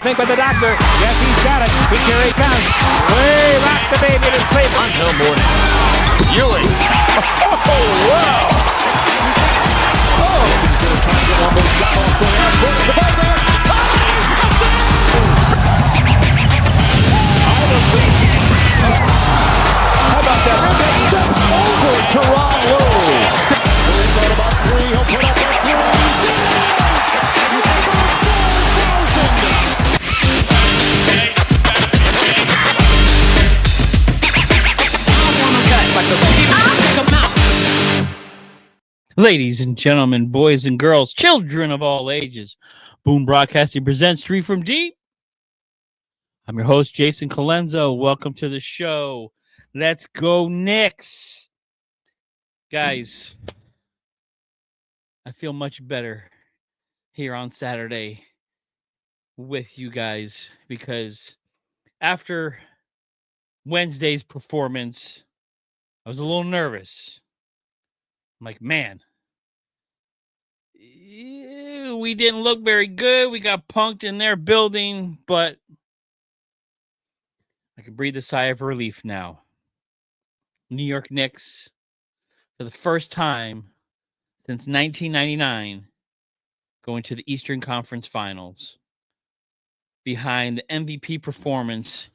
think with the doctor. Yes, he's got it. Here he comes. Way rock the baby to sleep. Until morning. Ewing. Oh, wow. Oh. He's going to try to get one more shot off the air. Push the buzzer. How about that? Steps over Toronto. He thought about three. He'll put up a three. Ladies and gentlemen, boys and girls, children of all ages, Boom Broadcasting presents Three from Deep. I'm your host, Jayson Tatum-less. Welcome to the show. Let's go, Knicks. Guys, I feel much better here on Saturday with you guys because after Wednesday's performance, I was a little nervous. I'm like, man, we didn't look very good. We got punked in their building, but I can breathe a sigh of relief now. New York Knicks, for the first time since 1999, going to the Eastern Conference Finals behind the MVP performance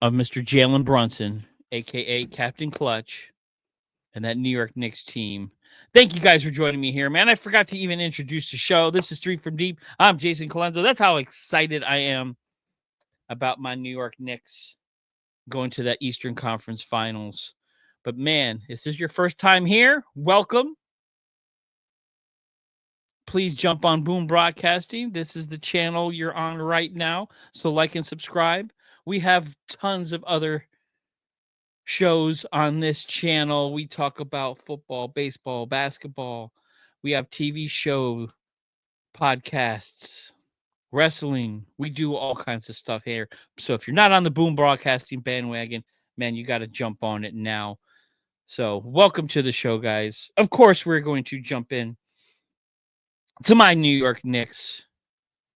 of Mr. Jalen Brunson, a.k.a. Captain Clutch, and that New York Knicks team. Thank you guys for joining me here, man. I forgot to even introduce the show. This is Three from Deep. I'm Jayson Tatum-less. That's how excited I am about my New York Knicks going to that Eastern Conference Finals. But, man, if this is your first time here, welcome. Please jump on Boom Broadcasting. This is the channel you're on right now, so like and subscribe. We have tons of other shows on this channel. We talk about football, baseball, basketball. We have TV show, podcasts, wrestling. We do all kinds of stuff here. So if you're not on the Boom Broadcasting bandwagon, man, you got to jump on it now. So welcome to the show, guys. Of course, we're going to jump in to my New York Knicks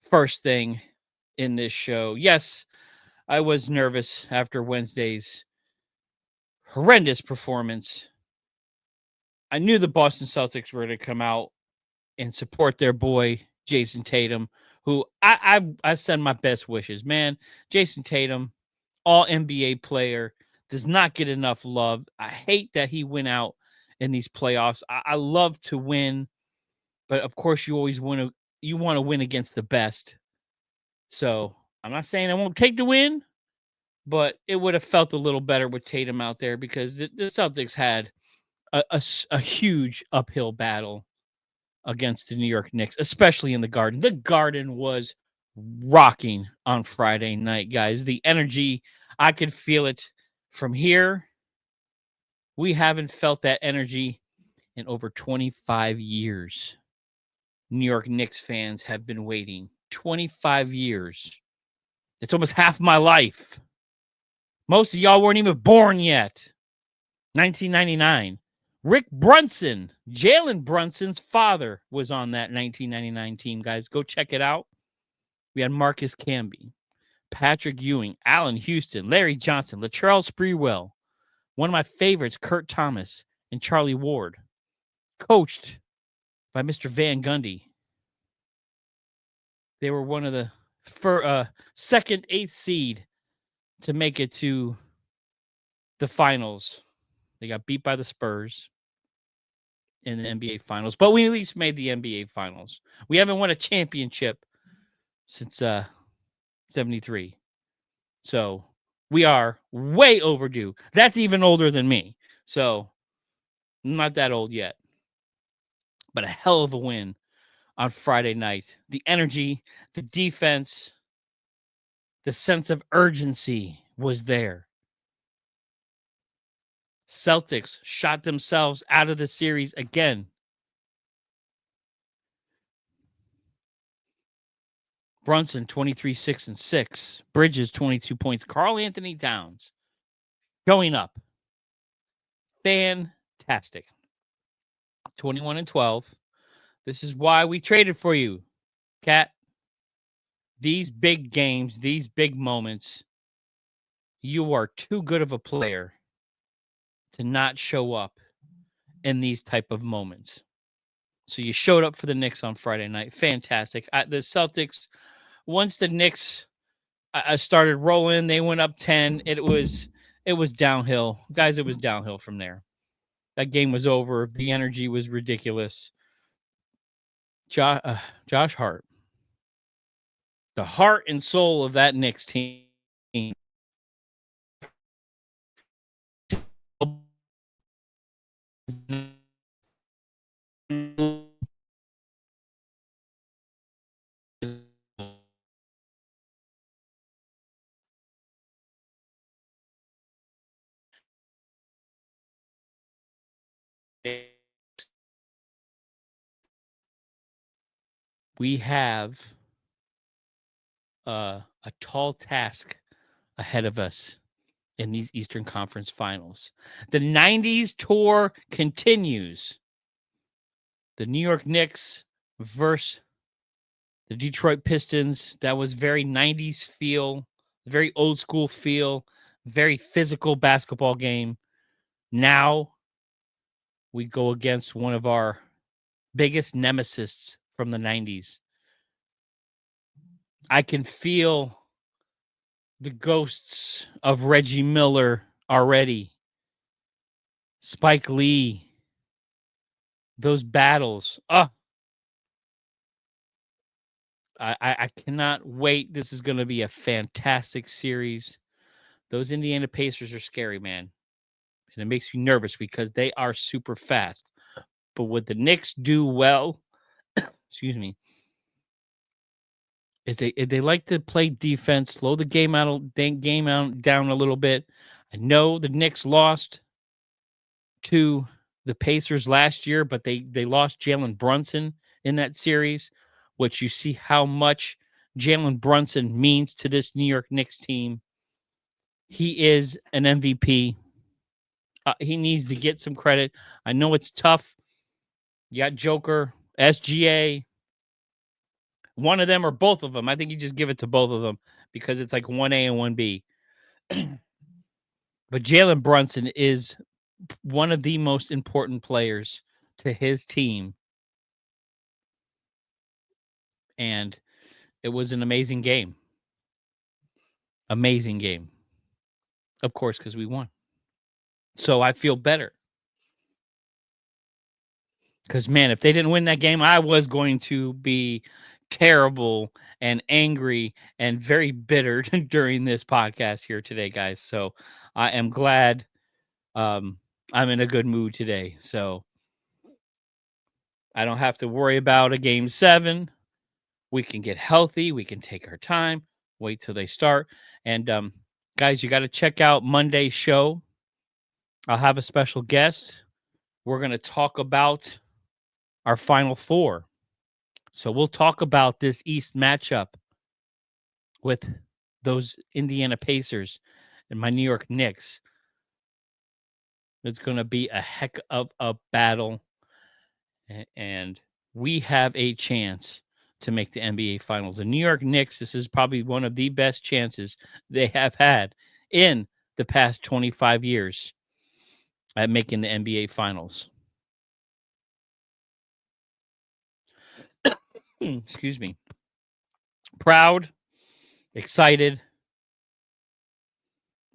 first thing in this show. Yes, I was nervous after Wednesday's horrendous performance. I knew the Boston Celtics were going to come out and support their boy, Jayson Tatum, who I send my best wishes. Man, Jayson Tatum, all NBA player, does not get enough love. I hate that he went out in these playoffs. I love to win, but of course you always want to win against the best. So I'm not saying I won't take the win, but it would have felt a little better with Tatum out there because the Celtics had a huge uphill battle against the New York Knicks, especially in the Garden. The Garden was rocking on Friday night, guys. The energy, I could feel it from here. We haven't felt that energy in over 25 years. New York Knicks fans have been waiting 25 years. It's almost half my life. Most of y'all weren't even born yet. 1999. Rick Brunson, Jalen Brunson's father, was on that 1999 team, guys. Go check it out. We had Marcus Camby, Patrick Ewing, Allen Houston, Larry Johnson, Latrell Sprewell, one of my favorites, Kurt Thomas, and Charlie Ward, coached by Mr. Van Gundy. They were one of the second, 8th seed to make it to the finals. They got beat by the Spurs in the NBA Finals, but we at least made the NBA Finals. We haven't won a championship since 73. So we are way overdue. That's even older than me. So I'm not that old yet. But a hell of a win on Friday night. The energy, the defense, the sense of urgency was there. Celtics shot themselves out of the series again. Brunson, 23, 6, and 6. Bridges, 22 points. Karl Anthony Towns going up. Fantastic. 21 and 12. This is why we traded for you, Cat. these big games, these big moments, you are too good of a player to not show up in these type of moments. So you showed up for the Knicks on Friday night. Fantastic. The Celtics, once the Knicks started rolling, they went up 10. It was downhill. Guys, it was downhill from there. That game was over. The energy was ridiculous. Josh Hart, the heart and soul of that Knicks team. We have a tall task ahead of us in these Eastern Conference Finals. The 90s tour continues. The New York Knicks versus the Detroit Pistons. That was very 90s feel, very old school feel, very physical basketball game. Now we go against one of our biggest nemesis from the 90s. I can feel the ghosts of Reggie Miller already. Spike Lee. Those battles. I cannot wait. This is going to be a fantastic series. Those Indiana Pacers are scary, man. And it makes me nervous because they are super fast. But what the Knicks do well, excuse me, is they like to play defense, slow the game out down a little bit. I know the Knicks lost to the Pacers last year, but they lost Jalen Brunson in that series, which you see how much Jalen Brunson means to this New York Knicks team. He is an MVP. He needs to get some credit. I know it's tough. You got Joker, SGA. One of them or both of them. I think you just give it to both of them because it's like 1A and 1B. But Jalen Brunson is one of the most important players to his team. And it was an amazing game. Amazing game. Of course, because we won. So I feel better. Because, man, if they didn't win that game, I was going to be terrible and angry and very bitter during this podcast here today, guys. So I am glad I'm in a good mood today. So I don't have to worry about a game 7. We can get healthy. We can take our time, wait till they start. And guys, you got to check out Monday's show. I'll have a special guest. We're going to talk about our Final Four. So we'll talk about this East matchup with those Indiana Pacers and my New York Knicks. It's going to be a heck of a battle. And we have a chance to make the NBA Finals. The New York Knicks, this is probably one of the best chances they have had in the past 25 years at making the NBA Finals. Excuse me. Proud, excited.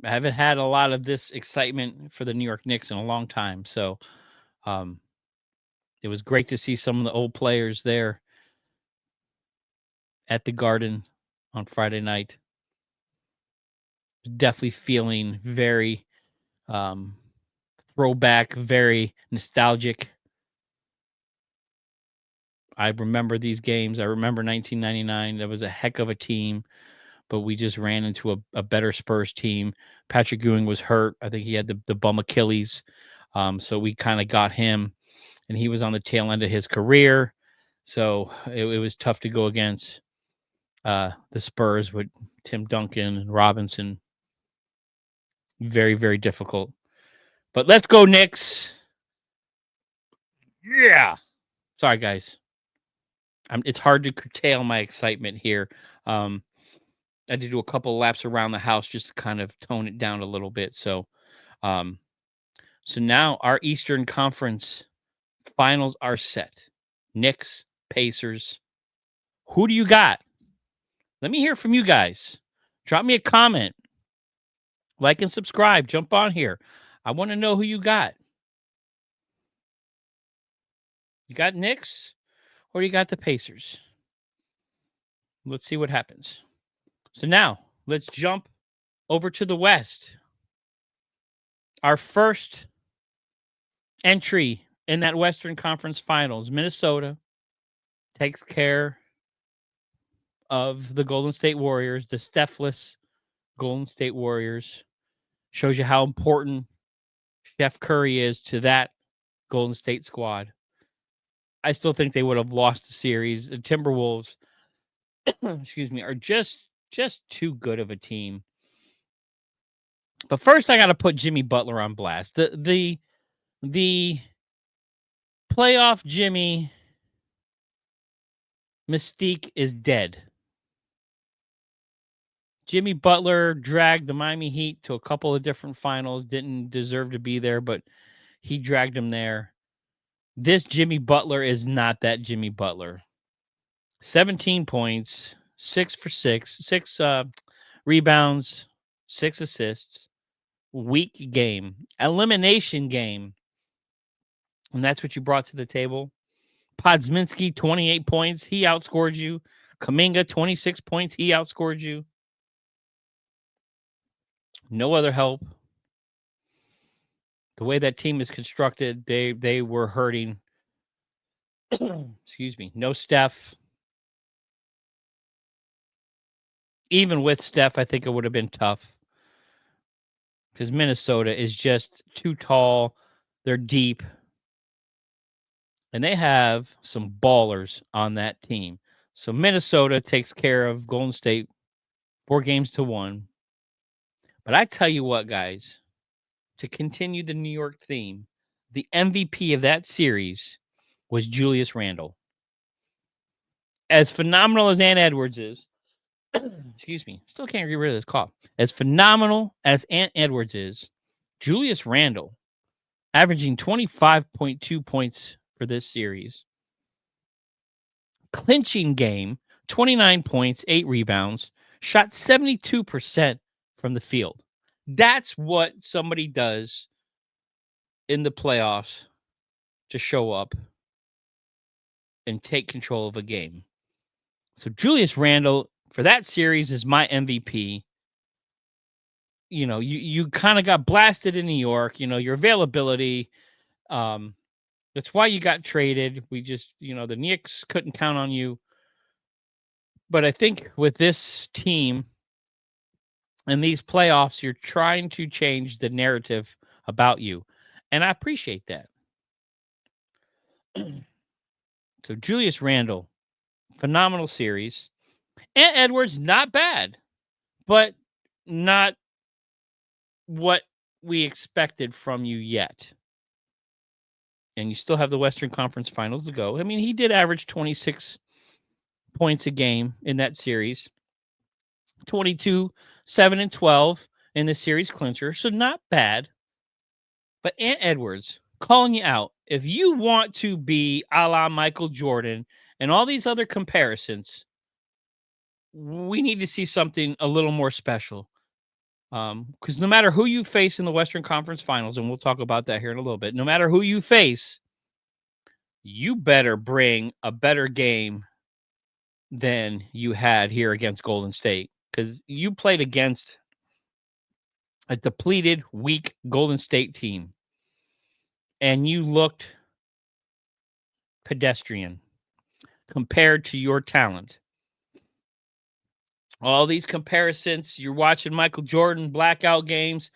I haven't had a lot of this excitement for the New York Knicks in a long time. So it was great to see some of the old players there at the Garden on Friday night. Definitely feeling very throwback, very nostalgic. I remember these games. I remember 1999. That was a heck of a team, but we just ran into a better Spurs team. Patrick Ewing was hurt. I think he had the bum Achilles. So we kind of got him, and he was on the tail end of his career. So it was tough to go against the Spurs with Tim Duncan and Robinson. Very, very difficult. But let's go, Knicks. Yeah. Sorry, guys. It's hard to curtail my excitement here. I had to do a couple laps around the house just to kind of tone it down a little bit. So now our Eastern Conference finals are set. Knicks, Pacers. Who do you got? Let me hear from you guys. Drop me a comment. Like and subscribe. Jump on here. I want to know who you got. You got Knicks or you got the Pacers? Let's see what happens. So now let's jump over to the West. Our first entry in that Western Conference Finals, Minnesota takes care of the Golden State Warriors, the Steph-less Golden State Warriors. Shows you how important Steph Curry is to that Golden State squad. I still think they would have lost the series. The Timberwolves, excuse me, are just too good of a team. But first, I got to put Jimmy Butler on blast. The playoff Jimmy mystique is dead. Jimmy Butler dragged the Miami Heat to a couple of different finals. Didn't deserve to be there, but he dragged them there. This Jimmy Butler is not that Jimmy Butler. 17 points, 6 for 6 rebounds, 6 assists. Weak game, elimination game. And that's what you brought to the table. Podziemski, 28 points. He outscored you. Kuminga, 26 points. He outscored you. No other help. The way that team is constructed, they were hurting. Excuse me. No Steph. Even with Steph, I think it would have been tough. Because Minnesota is just too tall. They're deep. And they have some ballers on that team. So Minnesota takes care of Golden State 4-1. But I tell you what, guys, to continue the New York theme, the MVP of that series was Julius Randle. As phenomenal as Ant Edwards is, excuse me, still can't get rid of this cough. As phenomenal as Ant Edwards is, Julius Randle, averaging 25.2 points for this series. Clinching game, 29 points, 8 rebounds, shot 72% from the field. That's what somebody does in the playoffs to show up and take control of a game. So Julius Randle for that series is my MVP. You know, you kind of got blasted in New York, you know, your availability. That's why you got traded. We just, you know, the Knicks couldn't count on you. But I think with this team and these playoffs, you're trying to change the narrative about you. And I appreciate that. So Julius Randle, phenomenal series. And Edwards, not bad, but not what we expected from you yet. And you still have the Western Conference Finals to go. I mean, he did average 26 points a game in that series. 22, 7, and 12 in the series clincher. So not bad. But Ant Edwards, calling you out. If you want to be a la Michael Jordan and all these other comparisons, we need to see something a little more special. Because no matter who you face in the Western Conference Finals, and we'll talk about that here in a little bit, no matter who you face, you better bring a better game than you had here against Golden State. Because you played against a depleted, weak Golden State team. And you looked pedestrian compared to your talent. All these comparisons, you're watching Michael Jordan blackout games.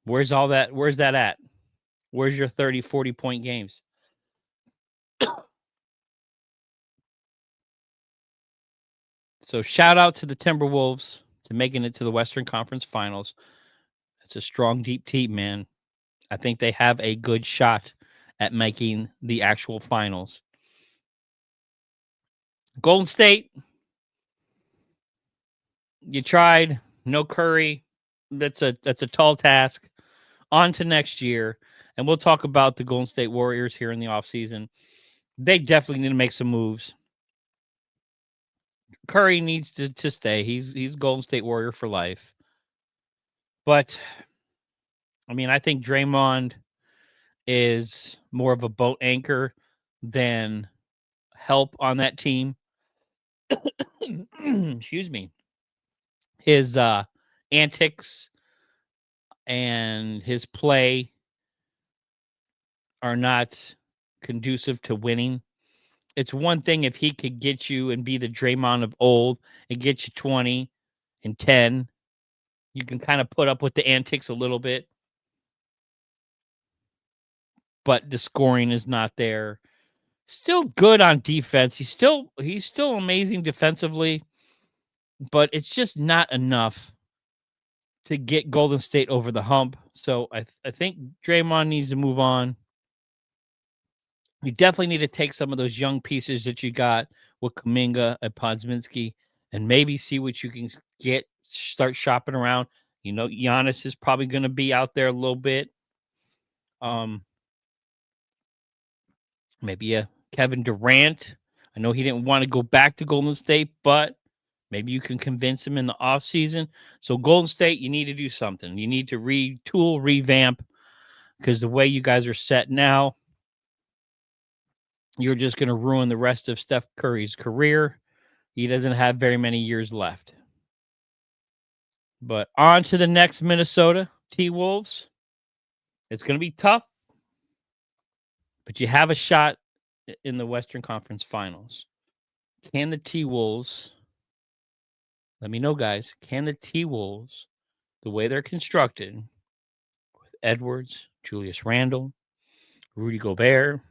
Where's all that? Where's that at? Where's your 30, 40-point games? So shout out to the Timberwolves to making it to the Western Conference Finals. It's a strong, deep team, man. I think they have a good shot at making the actual finals. Golden State, you tried, no Curry. That's a tall task. On to next year, and we'll talk about the Golden State Warriors here in the offseason. They definitely need to make some moves. Curry needs to stay. He's Golden State Warrior for life. But I mean, I think Draymond is more of a boat anchor than help on that team. Excuse me. His antics and his play are not conducive to winning. It's one thing if he could get you and be the Draymond of old and get you 20 and 10. You can kind of put up with the antics a little bit, but the scoring is not there. Still good on defense. He's still amazing defensively, but it's just not enough to get Golden State over the hump. So I think Draymond needs to move on. You definitely need to take some of those young pieces that you got with Kuminga and Podziemski and maybe see what you can get, start shopping around. You know, Giannis is probably going to be out there a little bit. Maybe a Kevin Durant. I know he didn't want to go back to Golden State, but maybe you can convince him in the offseason. So Golden State, you need to do something. You need to retool, revamp, because the way you guys are set now, you're just going to ruin the rest of Steph Curry's career. He doesn't have very many years left. But on to the next Minnesota T-Wolves. It's going to be tough, but you have a shot in the Western Conference Finals. Can the T-Wolves, let me know, guys, can the T-Wolves, the way they're constructed, with Edwards, Julius Randle, Rudy Gobert,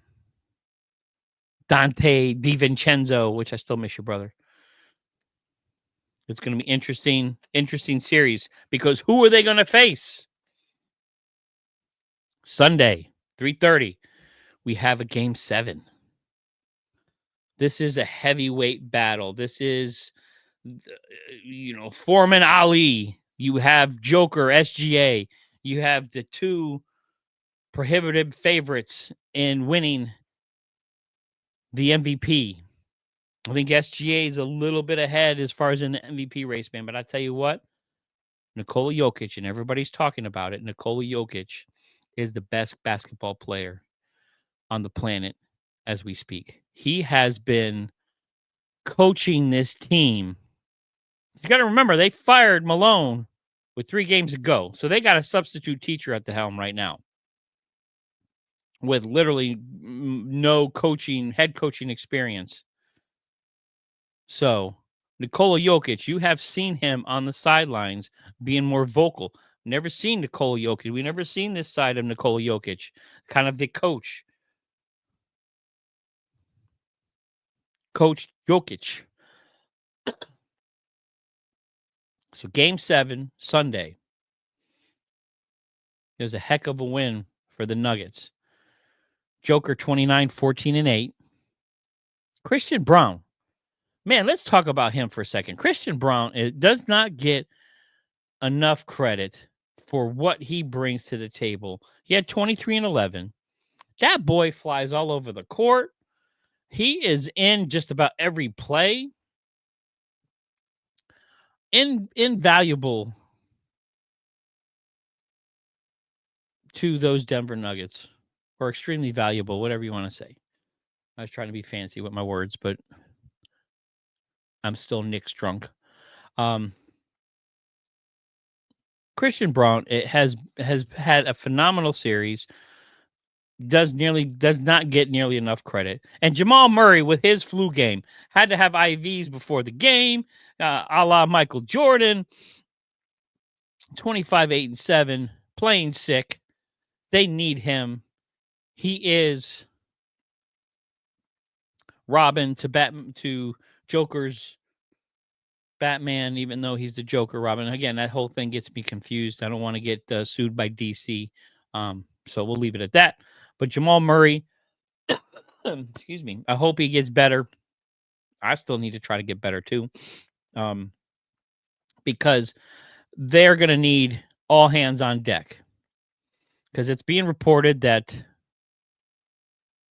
Dante DiVincenzo, which I still miss your brother. It's going to be interesting series, because who are they going to face? Sunday, 3:30, we have a Game 7. This is a heavyweight battle. This is, Foreman Ali. You have Joker, SGA. You have the two prohibitive favorites in winning the MVP. I think SGA is a little bit ahead as far as in the MVP race, man. But I tell you what, Nikola Jokic, and everybody's talking about it, Nikola Jokic is the best basketball player on the planet as we speak. He has been coaching this team. You got to remember, they fired Malone with 3 games to go. So they got a substitute teacher at the helm right now with literally no head coaching experience. So Nikola Jokic, you have seen him on the sidelines being more vocal. Never seen Nikola Jokic. We never seen this side of Nikola Jokic, kind of the coach. Coach Jokic. So Game 7, Sunday. There's a heck of a win for the Nuggets. Joker 29, 14, and 8. Christian Braun. Man, let's talk about him for a second. Christian Braun does not get enough credit for what he brings to the table. He had 23 and 11. That boy flies all over the court. He is in just about every play. Invaluable to those Denver Nuggets, or extremely valuable, whatever you want to say. I was trying to be fancy with my words, but I'm still Knicks drunk. Christian Braun has had a phenomenal series. Does not get nearly enough credit. And Jamal Murray with his flu game had to have IVs before the game, a la Michael Jordan. 25, 8, and 7, playing sick. They need him. He is Robin to Joker's Batman, even though he's the Joker Robin. Again, that whole thing gets me confused. I don't want to get sued by DC. So we'll leave it at that. But Jamal Murray, excuse me, I hope he gets better. I still need to try to get better too, because they're going to need all hands on deck. Because it's being reported that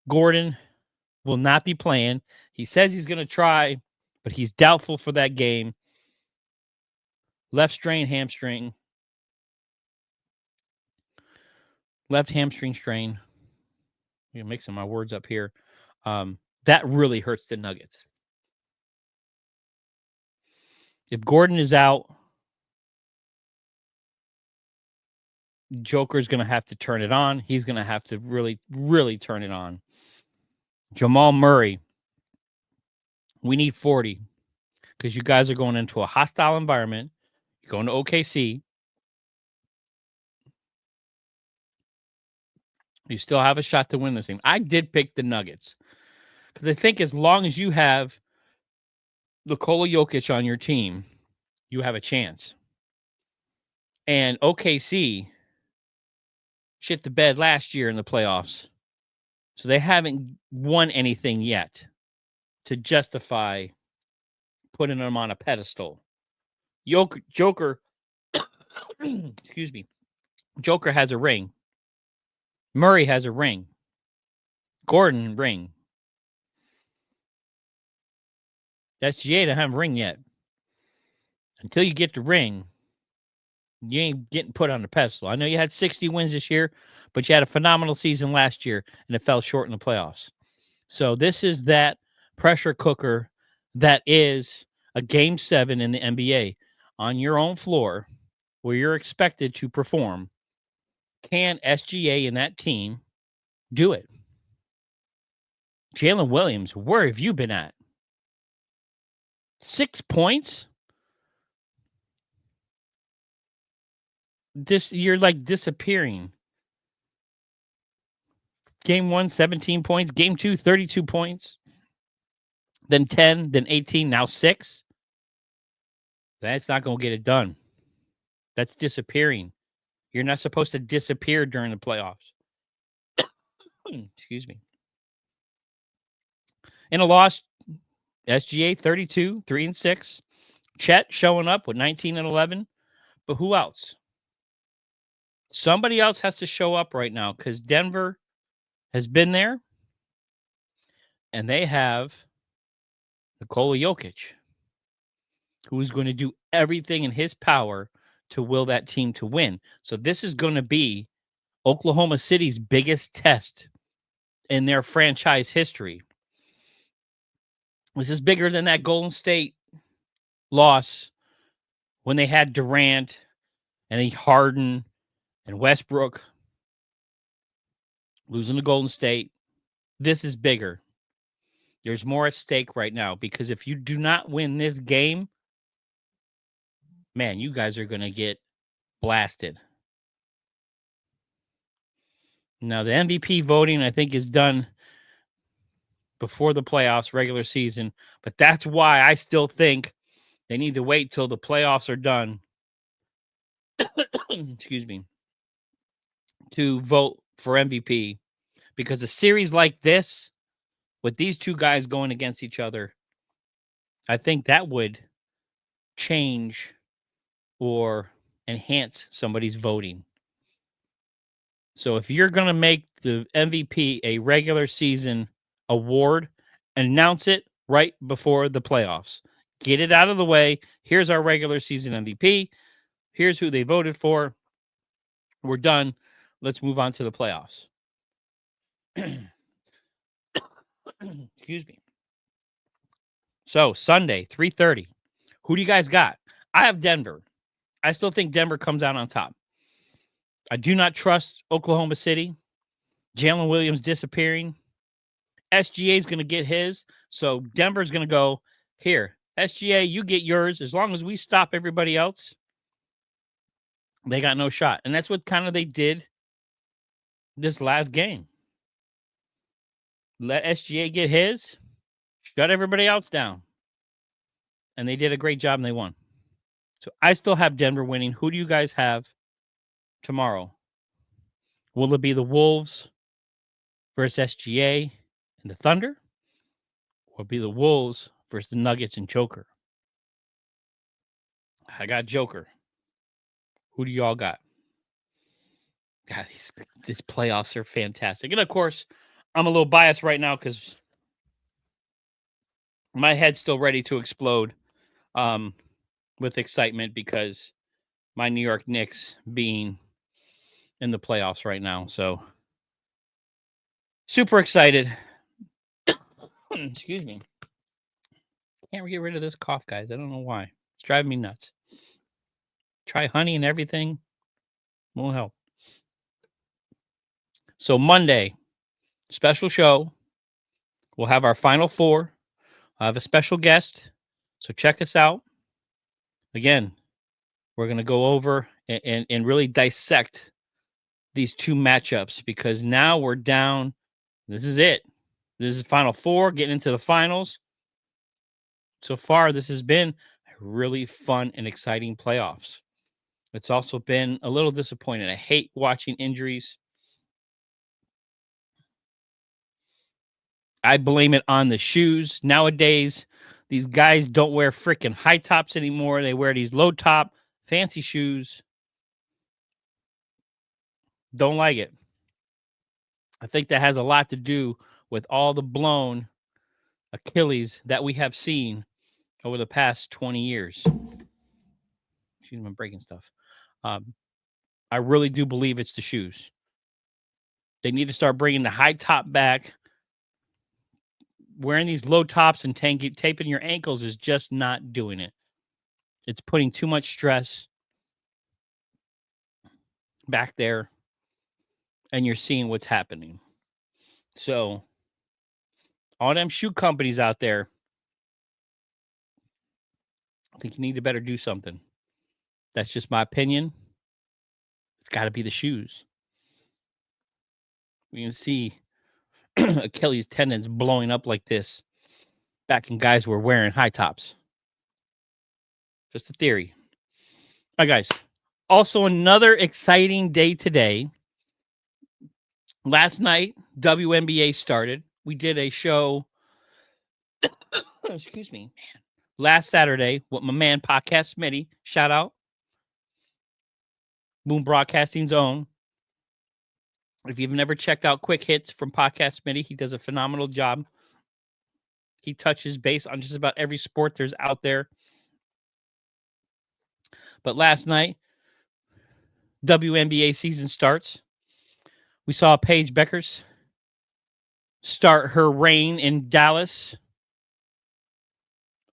Gordon will not be playing. He says he's going to try, but he's doubtful for that game. Left hamstring strain. I'm mixing my words up here. That really hurts the Nuggets. If Gordon is out, Joker's going to have to turn it on. He's going to have to really, really turn it on. Jamal Murray, we need 40 because you guys are going into a hostile environment. You're going to OKC. You still have a shot to win this thing. I did pick the Nuggets because I think as long as you have Nikola Jokic on your team, you have a chance. And OKC shit the bed last year in the playoffs. So they haven't won anything yet to justify putting them on a pedestal. Joker, excuse me, Joker has a ring. Murray has a ring. Gordon ring. SGA doesn't have a ring yet. Until you get the ring, you ain't getting put on the pedestal. I know you had 60 wins this year, but you had a phenomenal season last year, and it fell short in the playoffs. So this is that pressure cooker that is a Game 7 in the NBA on your own floor where you're expected to perform. Can SGA and that team do it? Jalen Williams, where have you been at? 6 points? You're like disappearing. Game 1, 17 points. Game 2, 32 points. Then 10, then 18, now 6. That's not going to get it done. That's disappearing. You're not supposed to disappear during the playoffs. Excuse me. In a loss, SGA 32, 3-6. Chet showing up with 19 and 11. But who else? Somebody else has to show up right now because Denver has been there. And they have Nikola Jokic, who is going to do everything in his power to will that team to win. So this is going to be Oklahoma City's biggest test in their franchise history. This is bigger than that Golden State loss when they had Durant and Harden and Westbrook losing to Golden State. This is bigger. There's more at stake right now because if you do not win this game, man, you guys are going to get blasted. Now, the MVP voting, I think, is done before the playoffs, regular season. But that's why I still think they need to wait till the playoffs are done. Excuse me. To vote for MVP. Because a series like this, with these two guys going against each other, I think that would change or enhance somebody's voting. So if you're going to make the MVP a regular season award, announce it right before the playoffs. Get it out of the way. Here's our regular season MVP. Here's who they voted for. We're done. Let's move on to the playoffs. Excuse me. So Sunday, 3:30. Who do you guys got? I have Denver. I still think Denver comes out on top. I do not trust Oklahoma City. Jalen Williams disappearing. SGA is going to get his. So Denver's going to go, here, SGA, you get yours. As long as we stop everybody else, they got no shot. And that's what kind of they did this last game. Let SGA get his, shut everybody else down. And they did a great job and they won. So I still have Denver winning. Who do you guys have tomorrow? Will it be the Wolves versus SGA and the Thunder? Or be the Wolves versus the Nuggets and Joker? I got Joker. Who do y'all got? God, these playoffs are fantastic. And of course, I'm a little biased right now because my head's still ready to explode with excitement because my New York Knicks being in the playoffs right now. So super excited. Excuse me. Can't get rid of this cough, guys. I don't know why. It's driving me nuts. Try honey and everything. Won't help. So Monday, special show. We'll have our final four. I have a special guest. So check us out. Again, we're going to go over and really dissect these two matchups because now we're down. This is it. This is final four, getting into the finals. So far, this has been really fun and exciting playoffs. It's also been a little disappointing. I hate watching injuries. I blame it on the shoes. Nowadays, these guys don't wear freaking high tops anymore. They wear these low top, fancy shoes. Don't like it. I think that has a lot to do with all the blown Achilles that we have seen over the past 20 years. Excuse me, I'm breaking stuff. I really do believe it's the shoes. They need to start bringing the high top back. Wearing these low tops and taping your ankles is just not doing it. It's putting too much stress back there, and you're seeing what's happening. So, all them shoe companies out there, I think you need to better do something. That's just my opinion. It's got to be the shoes. We can see Achilles tendons blowing up like this back in guys who were wearing high tops. Just a theory. All right, guys. Also, another exciting day today. Last night, WNBA started. We did a show. Excuse me, man. Last Saturday with my man Podcast Smitty. Shout out. Boom Broadcasting's own. If you've never checked out Quick Hits from Podcast Smitty, he does a phenomenal job. He touches base on just about every sport there's out there. But last night, WNBA season starts. We saw Paige Beckers start her reign in Dallas,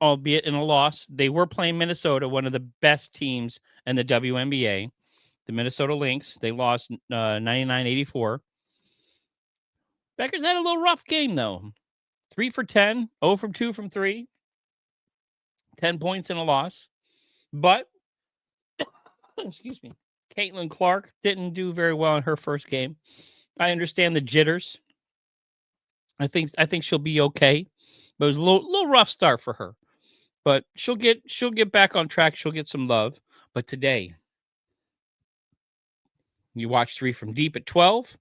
albeit in a loss. They were playing Minnesota, one of the best teams in the WNBA. The Minnesota Lynx. They lost 99-84. Beckers had a little rough game, though. 3 for 10, 0 from 2 from 3. 10 points in a loss. But, excuse me, Caitlin Clark didn't do very well in her first game. I understand the jitters. I think she'll be okay. But it was a little rough start for her. But she'll get back on track. She'll get some love. But today, you watch 3 from Deep at 12.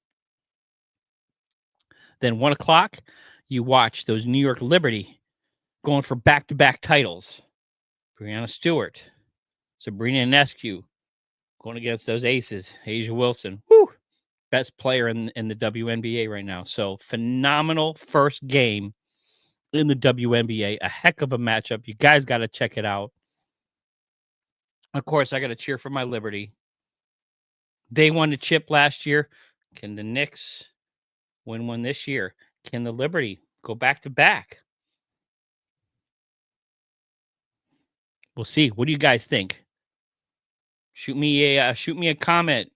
Then 1 o'clock, you watch those New York Liberty going for back-to-back titles. Breanna Stewart, Sabrina Ionescu going against those aces. Asia Wilson, best player in the WNBA right now. So phenomenal first game in the WNBA. A heck of a matchup. You guys got to check it out. Of course, I got to cheer for my Liberty. They won the chip last year. Can the Knicks win one this year? Can the Liberty go back to back? We'll see. What do you guys think? Shoot me a comment.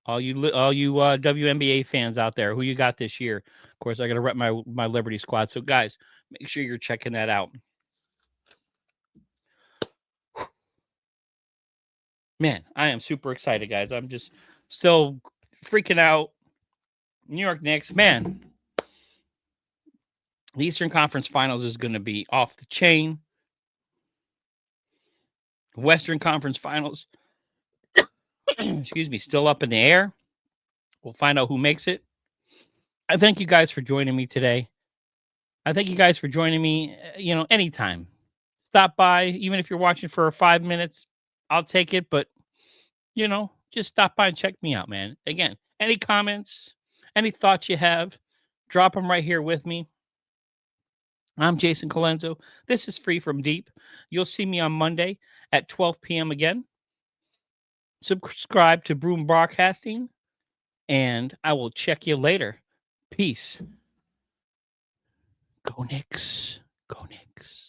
All you WNBA fans out there, who you got this year? Of course, I got to rep my Liberty squad. So, guys, make sure you're checking that out. Man, I am super excited, guys. I'm just still freaking out. New York Knicks, man. The Eastern Conference Finals is going to be off the chain. Western Conference Finals, excuse me, still up in the air. We'll find out who makes it. I thank you guys for joining me today. I thank you guys for joining me, anytime. Stop by, even if you're watching for 5 minutes, I'll take it, but, just stop by and check me out, man. Again, any comments, any thoughts you have, drop them right here with me. I'm Jason Colenso. This is Free from Deep. You'll see me on Monday at 12 p.m. again. Subscribe to Broom Broadcasting, and I will check you later. Peace. Go Knicks. Go Knicks.